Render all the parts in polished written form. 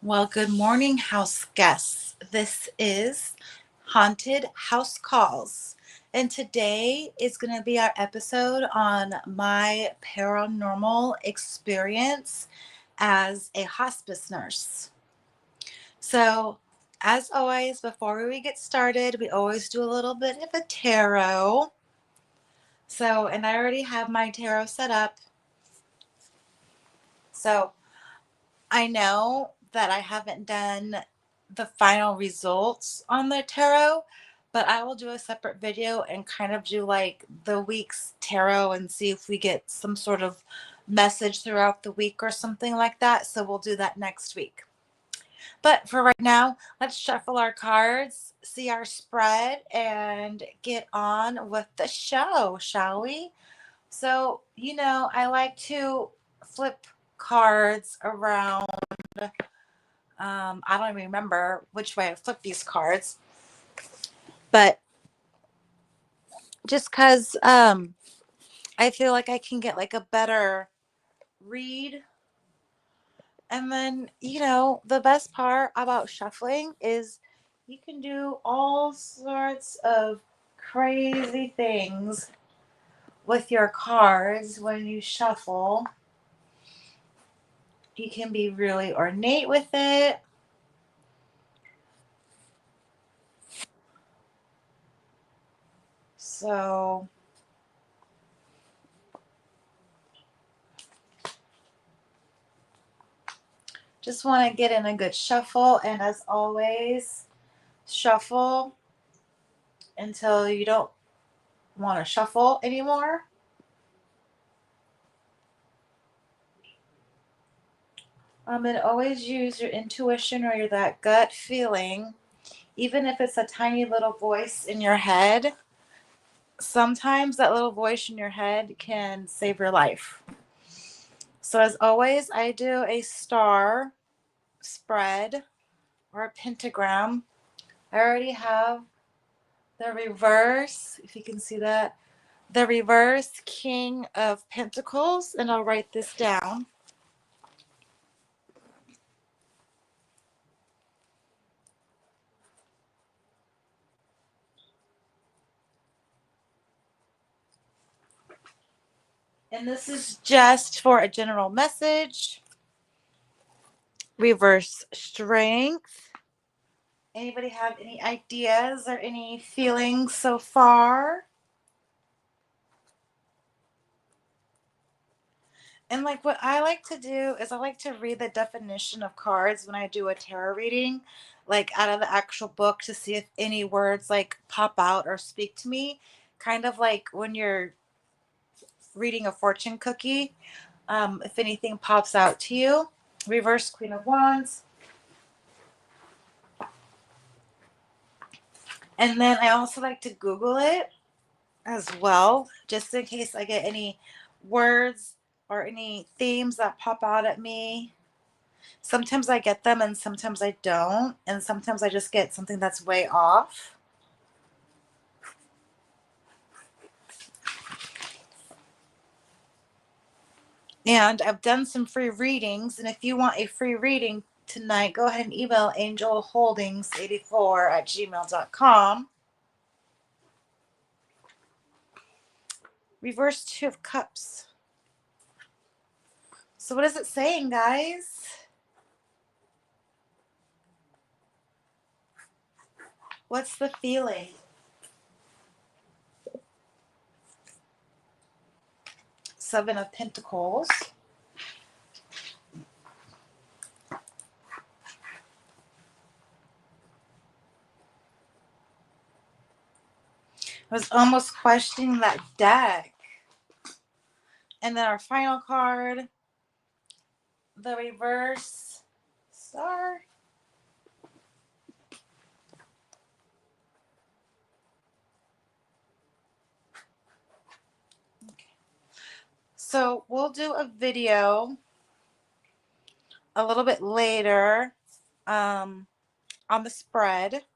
Well, good morning, house guests. This is Haunted House Calls. And today is going to be our episode on my paranormal experience as a hospice nurse. So, as always, before we get started, we always do a little bit of a tarot. And I already have my tarot set up. So, I know that I haven't done the final results on the tarot, but I will do a separate video and kind of do like the week's tarot and see if we get some sort of message throughout the week or something like that. So we'll do that next week. But for right now, let's shuffle our cards, see our spread, and get on with the show, shall we? I like to flip cards around. I don't even remember which way I flipped these cards, but just because I feel like I can get like a better read. And then, the best part about shuffling is you can do all sorts of crazy things with your cards when you shuffle. You can be really ornate with it. So just want to get in a good shuffle. And as always, shuffle until you don't want to shuffle anymore. And always use your intuition or that gut feeling, even if it's a tiny little voice in your head. Sometimes that little voice in your head can save your life. So, as always, I do a star spread or a pentagram. I already have the reverse, if you can see that, the reverse King of Pentacles, and I'll write this down. And this is just for a general message. Reverse Strength. Anybody have any ideas or any feelings so far? And like what I like to do is I like to read the definition of cards when I do a tarot reading, like out of the actual book to see if any words like pop out or speak to me. Kind of like when you're reading a fortune cookie, if anything pops out to you. Reverse Queen of Wands. And then I also like to Google it as well, just in case I get any words or any themes that pop out at me. Sometimes I get them and sometimes I don't. And sometimes I just get something that's way off. And I've done some free readings. And if you want a free reading tonight, go ahead and email angelholdings84@gmail.com. Reverse Two of Cups. So what is it saying, guys? What's the feeling? Seven of Pentacles. I was almost questioning that deck. And then our final card, the reverse star. Okay. So we'll do a video a little bit later on the spread.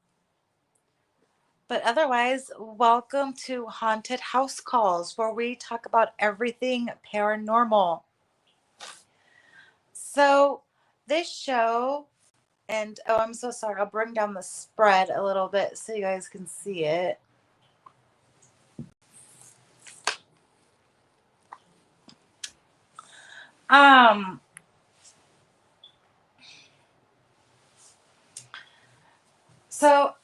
But otherwise, welcome to Haunted House Calls, where we talk about everything paranormal. So this show And oh, I'm so sorry. I'll bring down the spread a little bit so you guys can see it. Um, so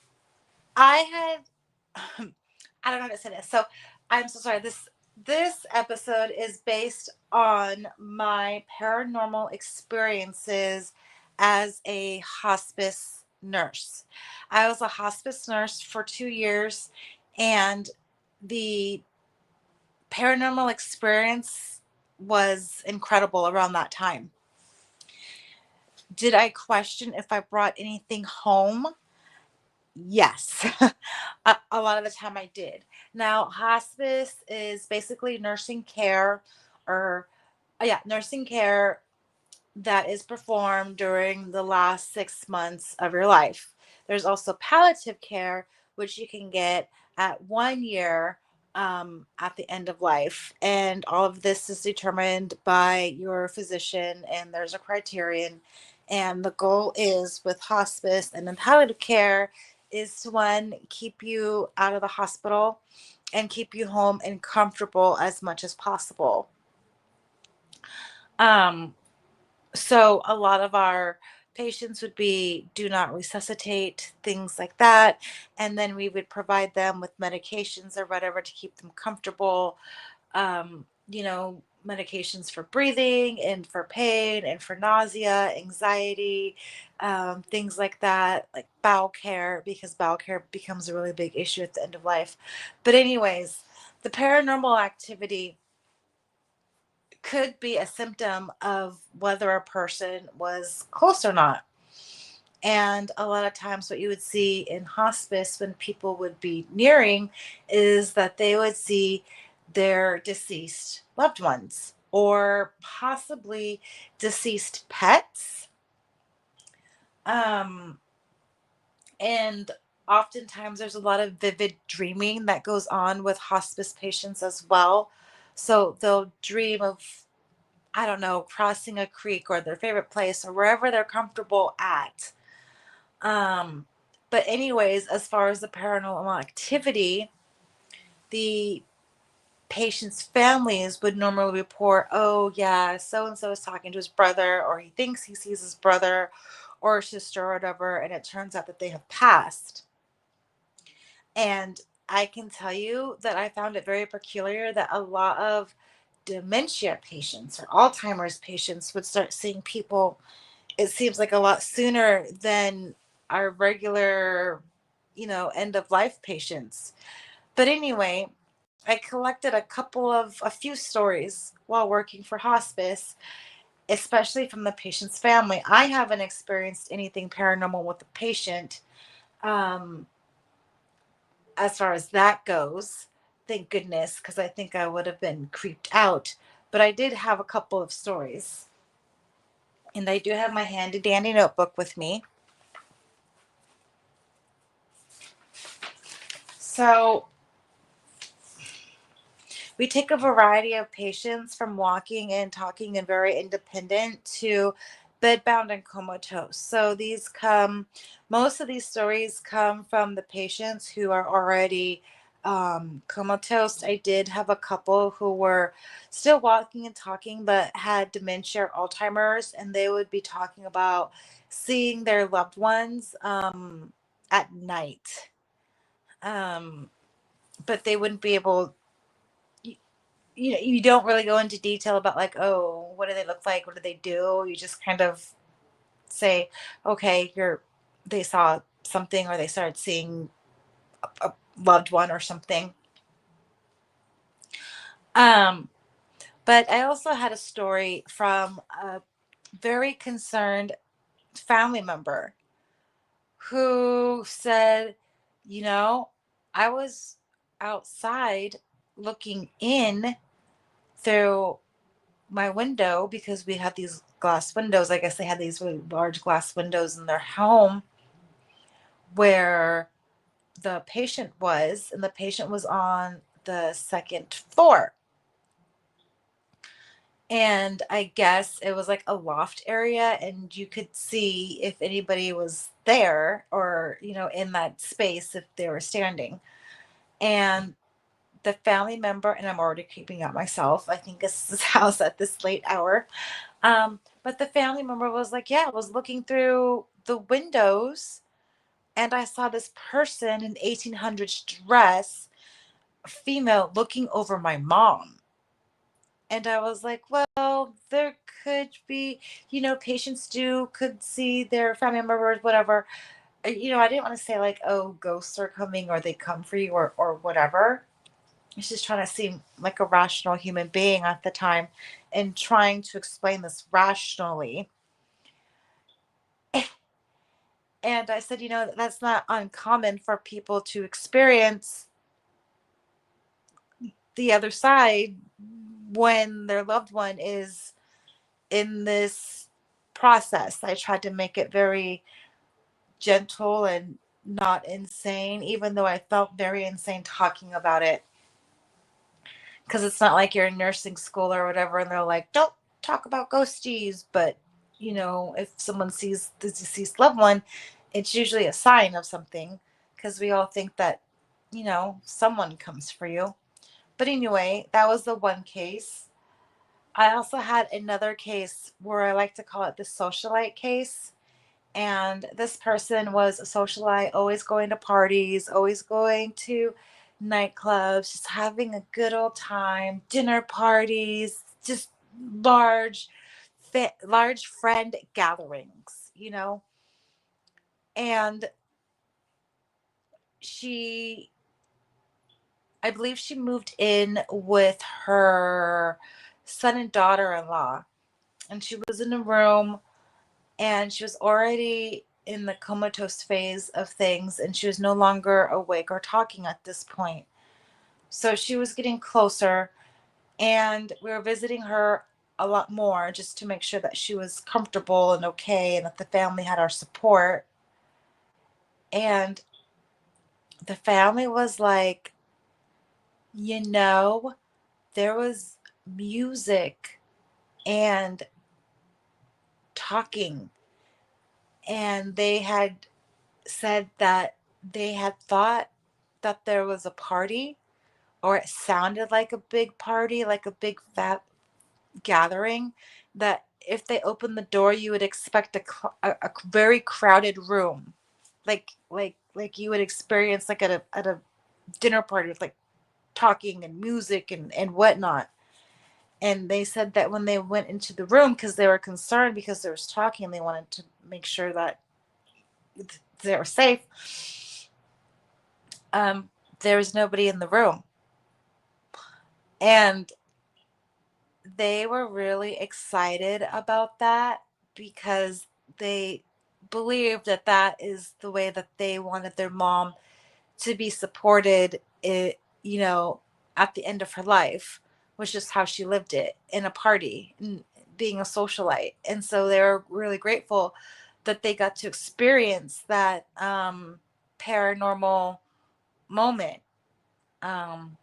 I had I don't know how to say this. So I'm so sorry. This episode is based on my paranormal experiences as a hospice nurse. I was a hospice nurse for 2 years, and the paranormal experience was incredible around that time. Did I question if I brought anything home? Yes. A lot of the time I did. Now, hospice is basically nursing care, or yeah, nursing care that is performed during the last 6 months of your life. There's also palliative care, which you can get at 1 year, at the end of life. And all of this is determined by your physician, and there's a criterion. And the goal is with hospice and in palliative care is to one, keep you out of the hospital and keep you home and comfortable as much as possible. Um, so a lot of our patients would be do not resuscitate, things like that. And then we would provide them with medications or whatever to keep them comfortable. Medications for breathing and for pain and for nausea, anxiety, things like that, like bowel care, because bowel care becomes a really big issue at the end of life. But, anyways, the paranormal activity could be a symptom of whether a person was close or not. And a lot of times, what you would see in hospice when people would be nearing is that they would see their deceased loved ones or possibly deceased pets. Um, and oftentimes, there's a lot of vivid dreaming that goes on with hospice patients as well. So they'll dream of, I don't know, crossing a creek or their favorite place or wherever they're comfortable at. Um, but anyways, as far as the paranormal activity, the patient's families would normally report, oh yeah, so and so is talking to his brother, or he thinks he sees his brother or sister or whatever, and it turns out that they have passed. And I can tell you that I found it very peculiar that a lot of dementia patients or Alzheimer's patients would start seeing people, it seems like a lot sooner than our regular, end of life patients. But anyway, I collected a few stories while working for hospice, especially from the patient's family. I haven't experienced anything paranormal with the patient, um, as far as that goes. Thank goodness, because I think I would have been creeped out. But I did have a couple of stories. And I do have my handy dandy notebook with me. So we take a variety of patients from walking and talking and very independent to bedbound and comatose. So most of these stories come from the patients who are already comatose. I did have a couple who were still walking and talking but had dementia or Alzheimer's, and they would be talking about seeing their loved ones at night. Um, but they wouldn't be able, you don't really go into detail about, like, oh, what do they look like, what do they do. You just kind of say, okay, they saw something, or they started seeing a loved one or something. um but I also had a story from a very concerned family member who said, you know I was outside looking in through my window, because we had these glass windows. I guess they had these really large glass windows in their home where the patient was, and the patient was on the second floor. And I guess it was like a loft area, and you could see if anybody was there or, in that space if they were standing. And the family member, and I'm already creeping out myself. I think this is house at this late hour. But the family member was like, yeah, I was looking through the windows and I saw this person in 1800s dress, female, looking over my mom. And I was like, well, there could be, patients could see their family members, whatever. I didn't want to say like, oh, ghosts are coming or they come for you or whatever. I was just trying to seem like a rational human being at the time and trying to explain this rationally. And I said, that's not uncommon for people to experience the other side when their loved one is in this process. I tried to make it very gentle and not insane, even though I felt very insane talking about it. Because it's not like you're in nursing school or whatever, and they're like, don't talk about ghosties. But, if someone sees the deceased loved one, it's usually a sign of something because we all think that, someone comes for you. But anyway, that was the one case. I also had another case where I like to call it the socialite case. And this person was a socialite, always going to parties, always going to nightclubs, just having a good old time, dinner parties, just large, large friend gatherings. And she, I believe she moved in with her son and daughter-in-law, and she was in a room and she was already in the comatose phase of things and she was no longer awake or talking at this point. So she was getting closer and we were visiting her a lot more just to make sure that she was comfortable and okay and that the family had our support. And the family was like, you know, there was music and talking, and they had said that they had thought that there was a party, or it sounded like a big party, like a big fat gathering, that if they opened the door you would expect a very crowded room, like you would experience like at a dinner party with like talking and music and whatnot. And they said that when they went into the room, because they were concerned because there was talking, they wanted to make sure that they were safe, um, there was nobody in the room. And they were really excited about that because they believed that that is the way that they wanted their mom to be supported, at the end of her life, was just how she lived it in a party and being a socialite. And so they were really grateful that they got to experience that paranormal moment. Um,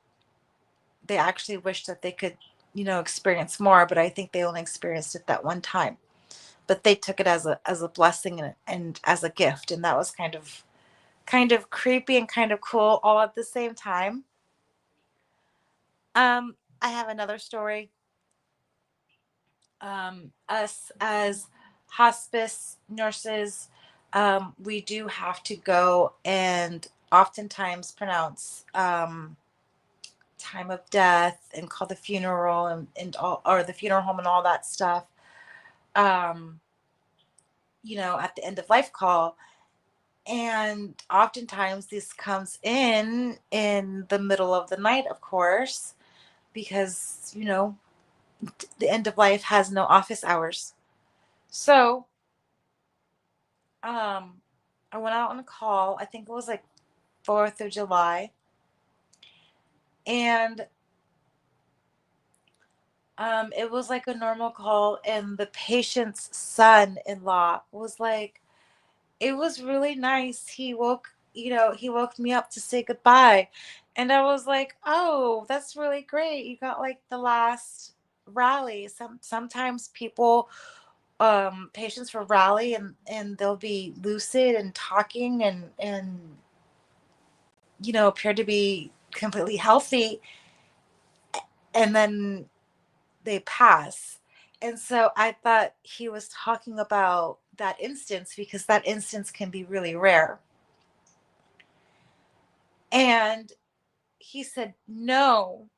they actually wish that they could, experience more, but I think they only experienced it that one time. But they took it as a blessing and as a gift, and that was kind of creepy and kind of cool all at the same time. I have another story. Us as hospice nurses, we do have to go and oftentimes pronounce time of death and call the funeral and all, or the funeral home and all that stuff. Um, at the end of life call. And oftentimes this comes in the middle of the night, of course, because, the end of life has no office hours. So, um, I went out on a call. I think it was like 4th of July. And it was like a normal call. And the patient's son in law was like, it was really nice. He woke me up to say goodbye. And I was like, oh, that's really great. You got like the last rally. Sometimes people, patients will rally and they'll be lucid and talking and appear to be completely healthy, and then they pass. And so I thought he was talking about that instance because that instance can be really rare. And he said, no,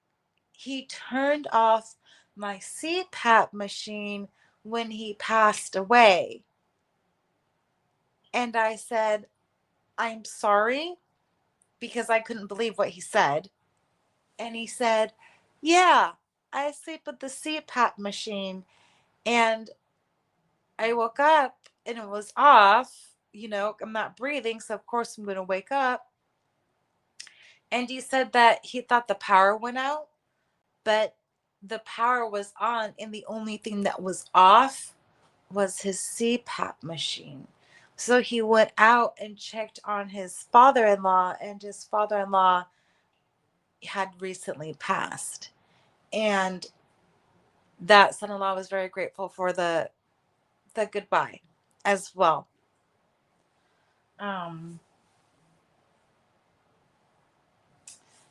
he turned off my CPAP machine when he passed away. And I said, I'm sorry, because I couldn't believe what he said. And he said, yeah, I sleep with the CPAP machine. And I woke up and it was off. I'm not breathing. So, of course, I'm going to wake up. And he said that he thought the power went out, but the power was on. And the only thing that was off was his CPAP machine. So he went out and checked on his father in law, and his father in law had recently passed. And that son in law was very grateful for the goodbye as well. Um,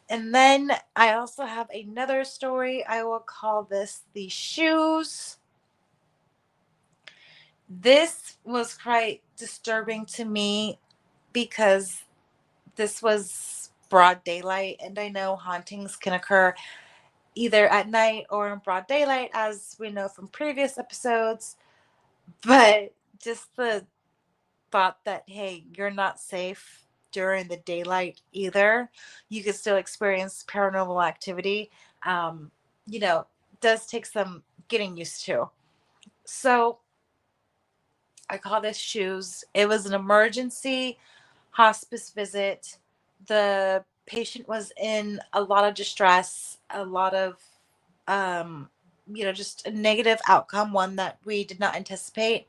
and then I also have another story. I will call this the shoes. This was quite disturbing to me because this was broad daylight, and I know hauntings can occur either at night or in broad daylight, as we know from previous episodes. But just the thought that, hey, you're not safe during the daylight either. You could still experience paranormal activity. Um, you know, does take some getting used to. So I call this shoes. It was an emergency hospice visit. The patient was in a lot of distress, a lot of, um, just a negative outcome, one that we did not anticipate,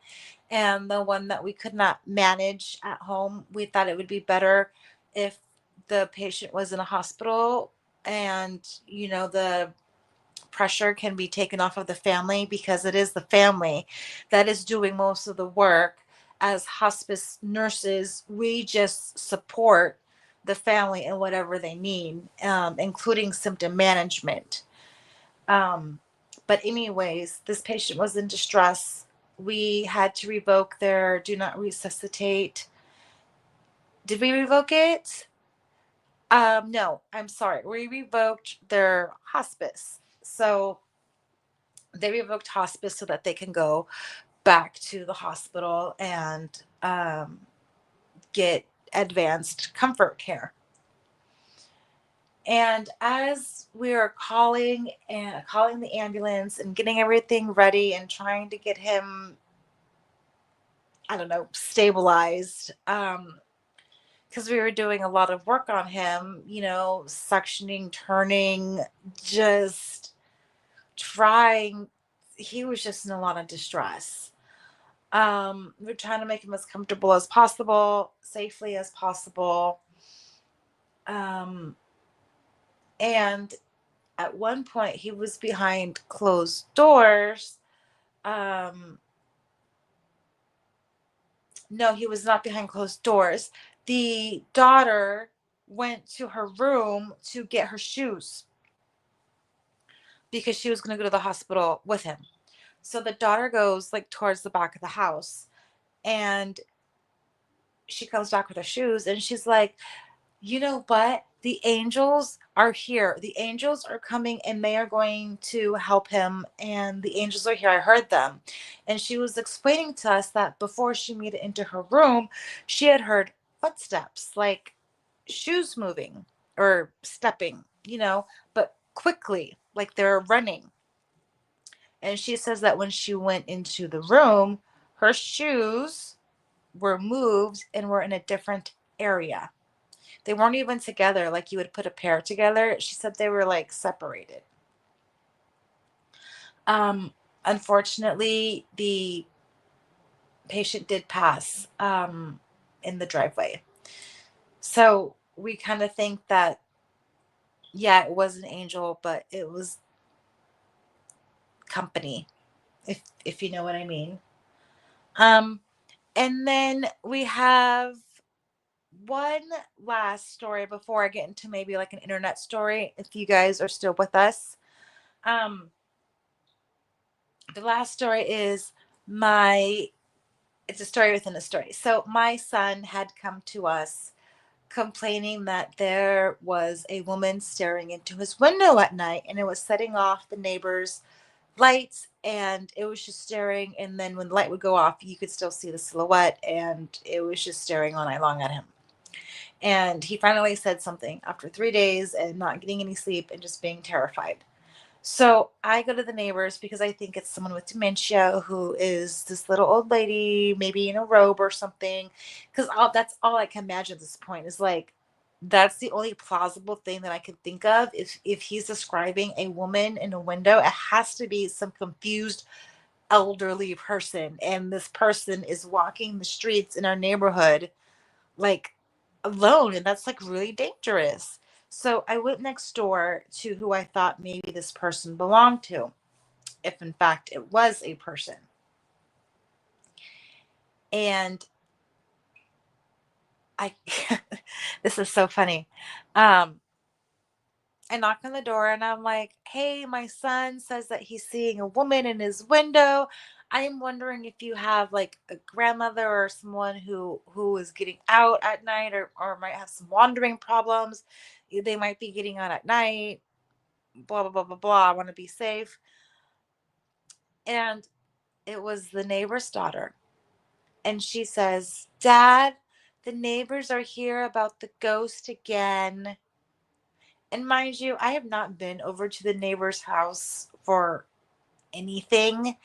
and the one that we could not manage at home. We thought it would be better if the patient was in a hospital, and, the pressure can be taken off of the family, because it is the family that is doing most of the work. As hospice nurses, we just support the family in whatever they need, including symptom management. Um, but, anyways, this patient was in distress. We had to revoke their do not resuscitate. Did we revoke it? No, I'm sorry. We revoked their hospice. So they revoked hospice so that they can go back to the hospital and get advanced comfort care. And as we were calling the ambulance and getting everything ready and trying to get him, I don't know, stabilized, because we were doing a lot of work on him, suctioning, turning, just trying. He was just in a lot of distress. We're trying to make him as comfortable as possible, safely as possible. Um, and at one point, he was behind closed doors. Um, no, he was not behind closed doors. The daughter went to her room to get her shoes because she was going to go to the hospital with him. So the daughter goes like towards the back of the house, and she comes back with her shoes, and she's like, you know what? The angels are here. The angels are coming and they are going to help him. And the angels are here. I heard them. And she was explaining to us that before she made it into her room, she had heard footsteps, like shoes moving or stepping, but quickly, like they're running. And she says that when she went into the room, her shoes were moved and were in a different area. They weren't even together like you would put a pair together. She said they were like separated. Um, Unfortunately, the patient did pass in the driveway. So we kind of think that, yeah, it was an angel, but it was company, if you know what I mean. Um, and then we have one last story before I get into maybe like an internet story, if you guys are still with us. Um, the last story is my it's a story within a story. So my son had come to us complaining that there was a woman staring into his window at night and it was setting off the neighbors' lights, and it was just staring, and then when the light would go off you could still see the silhouette, and it was just staring all night long at him. And he finally said something after 3 days and not getting any sleep and just being terrified. So I go to the neighbors because I think it's someone with dementia who is this little old lady, maybe in a robe or something. Because that's all I can imagine at this point is like, that's the only plausible thing that I could think of. If he's describing a woman in a window, it has to be some confused elderly person. And this person is walking the streets in our neighborhood like alone, and that's like really dangerous. So I went next door to who I thought maybe this person belonged to, if in fact it was a person. And I this is so funny. um I knock on the door and I'm like, hey, my son says that he's seeing a woman in his window. I am wondering if you have like a grandmother or someone who is getting out at night, or might have some wandering problems. They might be getting out at night, blah blah blah blah blah. I want to be safe. And it was the neighbor's daughter. And she says, Dad, the neighbors are here about the ghost again. And mind you, I have not been over to the neighbor's house for anything.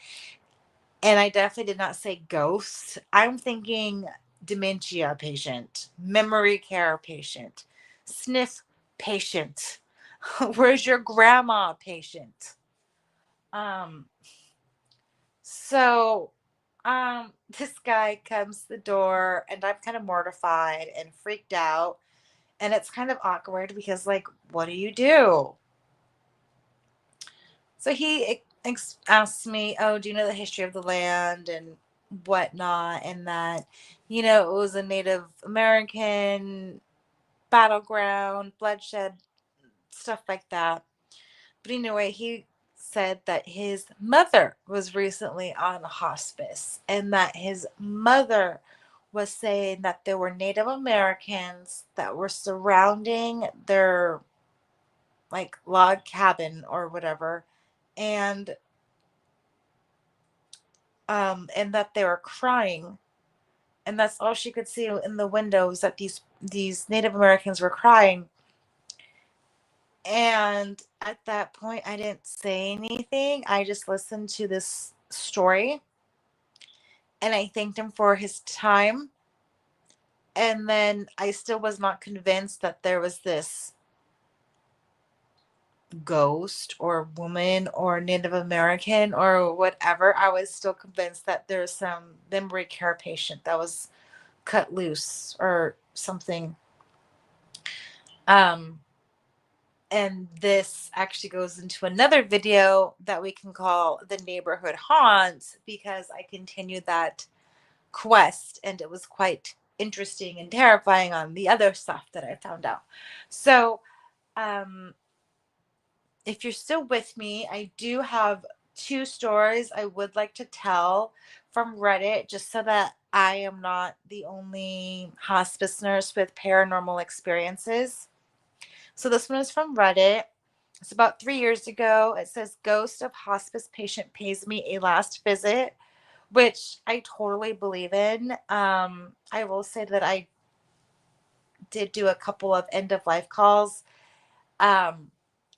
And I definitely did not say ghost. I'm thinking dementia patient, memory care patient, sniff patient. Where's your grandma patient? Um, so this guy comes to the door and I'm kind of mortified and freaked out. And it's kind of awkward because like, what do you do? So he asks me, "Oh, do you know the history of the land and whatnot?" And that, it was a Native American battleground, bloodshed, stuff like that. But anyway, he said that his mother was recently on hospice and that his mother was saying that there were Native Americans that were surrounding their like log cabin or whatever, and and that they were crying, and that's all she could see in the windows, that these Native Americans were crying. And at that point I didn't say anything. I just listened to this story and I thanked him for his time. And then I still was not convinced that there was this ghost or woman or Native American or whatever. I was still convinced that there's some memory care patient that was cut loose or something. Um, and this actually goes into another video that we can call the neighborhood haunt, because I continued that quest and it was quite interesting and terrifying on the other stuff that I found out. So, um, if you're still with me, I do have two stories I would like to tell from Reddit, just so that I am not the only hospice nurse with paranormal experiences. So this one is from Reddit. It's about 3 years ago. It says, Ghost of hospice patient pays me a last visit, which I totally believe in. I will say that I did do a couple of end of life calls. Um,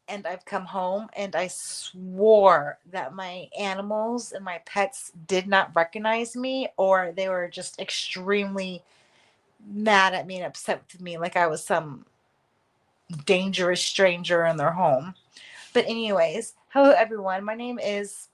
and I've come home and I swore that my animals and my pets did not recognize me, or they were just extremely mad at me and upset with me like I was some dangerous stranger in their home. But anyways, hello everyone. My name is,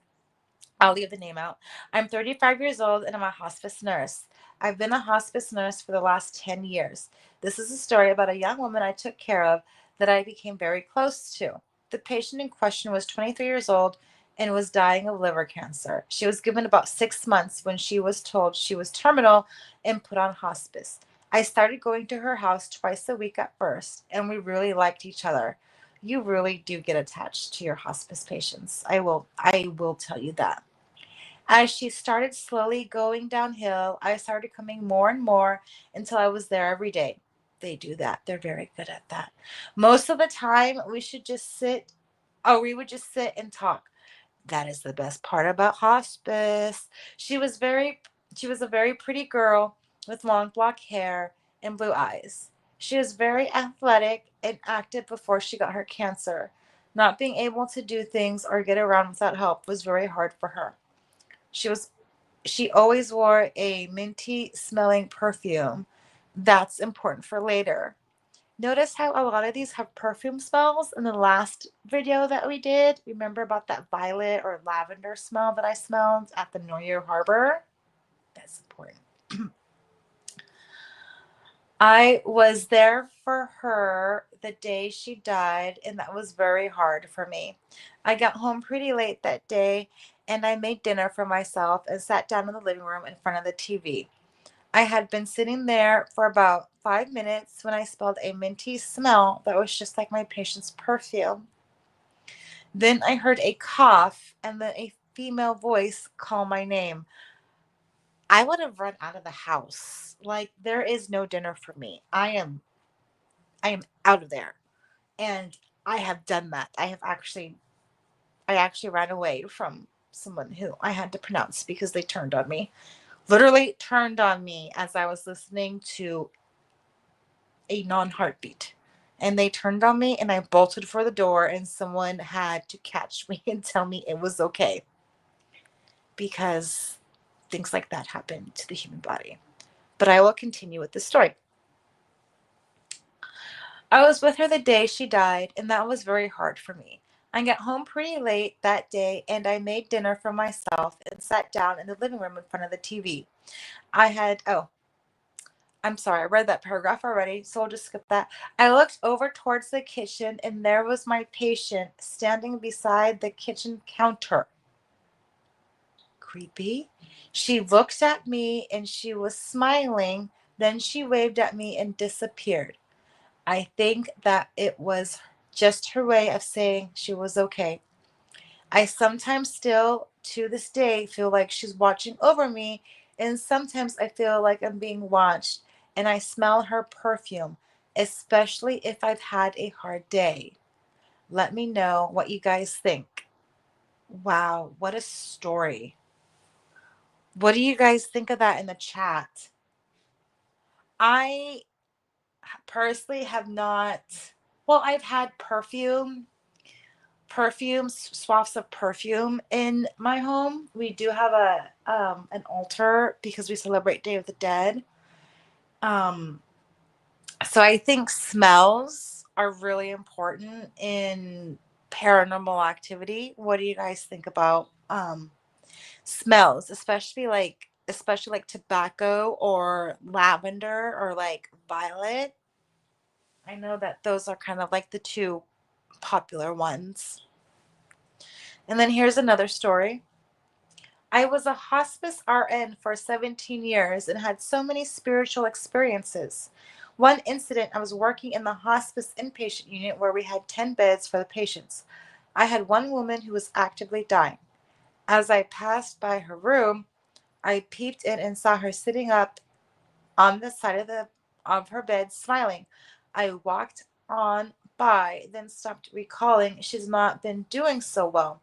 I'll leave the name out. I'm 35 years old and I'm a hospice nurse. I've been a hospice nurse for the last 10 years. This is a story about a young woman I took care of that I became very close to. The patient in question was 23 years old and was dying of liver cancer. She was given about 6 months when she was told she was terminal and put on hospice. I started going to her house twice a week at first, and we really liked each other. You really do get attached to your hospice patients. I will tell you that. As she started slowly going downhill, I started coming more and more until I was there every day. They do that. They're very good at that. Most of the time, we would just sit and talk. That is the best part about hospice. She was very she was a very pretty girl with long black hair and blue eyes. She was very athletic and active before she got her cancer. Not being able to do things or get around without help was very hard for her. She was she always wore a minty smelling perfume. That's important for later. Notice how a lot of these have perfume smells in the last video that we did. Remember about that violet or lavender smell that I smelled at the Noyo Harbor? That's important. I was there for her the day she died, and that was very hard for me. I got home pretty late that day, and I made dinner for myself and sat down in the living room in front of the TV. I had been sitting there for about 5 minutes when I smelled a minty smell that was just like my patient's perfume. Then I heard a cough and then a female voice call my name. I would have run out of the house. Like there is no dinner for me. I am out of there. And I have done that. I actually ran away from someone who I had to pronounce because they turned on me. Literally turned on me as I was listening to a non-heartbeat. And they turned on me and I bolted for the door and someone had to catch me and tell me it was okay because things like that happen to the human body. But I will continue with the story. I was with her the day she died, and that was very hard for me. I got home pretty late that day, and I made dinner for myself and sat down in the living room in front of the TV. I'm sorry, I read that paragraph already, so I'll just skip that. I looked over towards the kitchen, and there was my patient standing beside the kitchen counter. Creepy. She looked at me and she was smiling. Then she waved at me and disappeared. I think that it was just her way of saying she was okay. I sometimes still, to this day, feel like she's watching over me, and sometimes I feel like I'm being watched, and I smell her perfume, especially if I've had a hard day. Let me know what you guys think. Wow, what a story. What do you guys think of that in the chat? I personally have not, well, I've had swaths of perfume in my home. We do have a an altar because we celebrate Day of the Dead. Um, so I think smells are really important in paranormal activity. What do you guys think about smells, especially like tobacco or lavender or like violet? I know that those are kind of like the two popular ones. And then here's another story. I was a hospice RN for 17 years and had so many spiritual experiences. One incident, I was working in the hospice inpatient unit where we had 10 beds for the patients. I had one woman who was actively dying. As I passed by her room, I peeped in and saw her sitting up on the side of her bed smiling. I walked on by, then stopped recalling she's not been doing so well.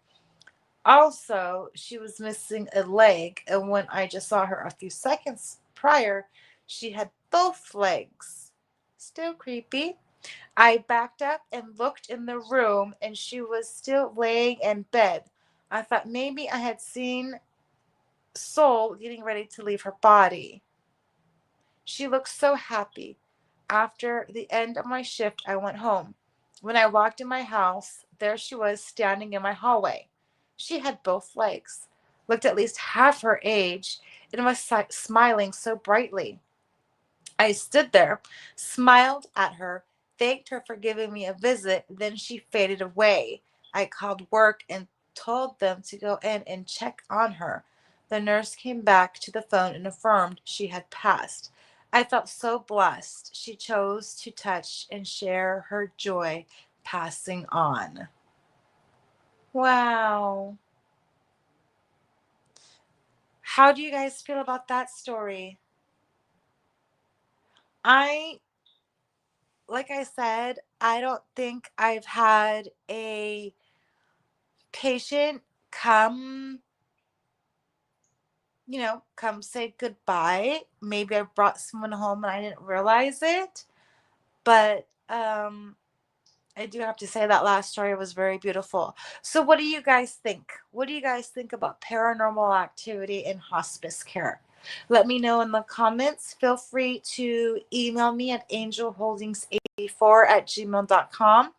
Also, she was missing a leg, and when I just saw her a few seconds prior, she had both legs. Still creepy. I backed up and looked in the room, and she was still laying in bed. I thought maybe I had seen soul getting ready to leave her body. She looked so happy. After the end of my shift, I went home. When I walked in my house, there she was standing in my hallway. She had both legs, looked at least half her age, and was smiling so brightly. I stood there, smiled at her, thanked her for giving me a visit, then she faded away. I called work and told them to go in and check on her. The nurse came back to the phone and affirmed she had passed. I felt so blessed. She chose to touch and share her joy passing on. Wow. How do you guys feel about that story? I, like I said, I don't think I've had a patient come, come say goodbye. Maybe I brought someone home and I didn't realize it. But I do have to say that last story was very beautiful. So, what do you guys think? What do you guys think about paranormal activity in hospice care? Let me know in the comments. Feel free to email me at angelholdings84@gmail.com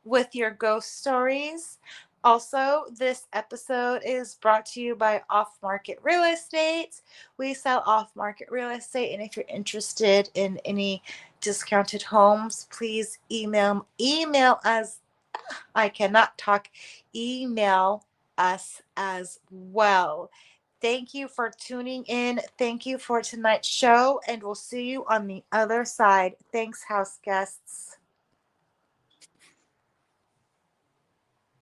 with your ghost stories. Also, this episode is brought to you by Off Market Real Estate. We sell off market real estate, and if you're interested in any discounted homes, please email us. I cannot talk. Email us as well. Thank you for tuning in. Thank you for tonight's show, and we'll see you on the other side. Thanks, house guests.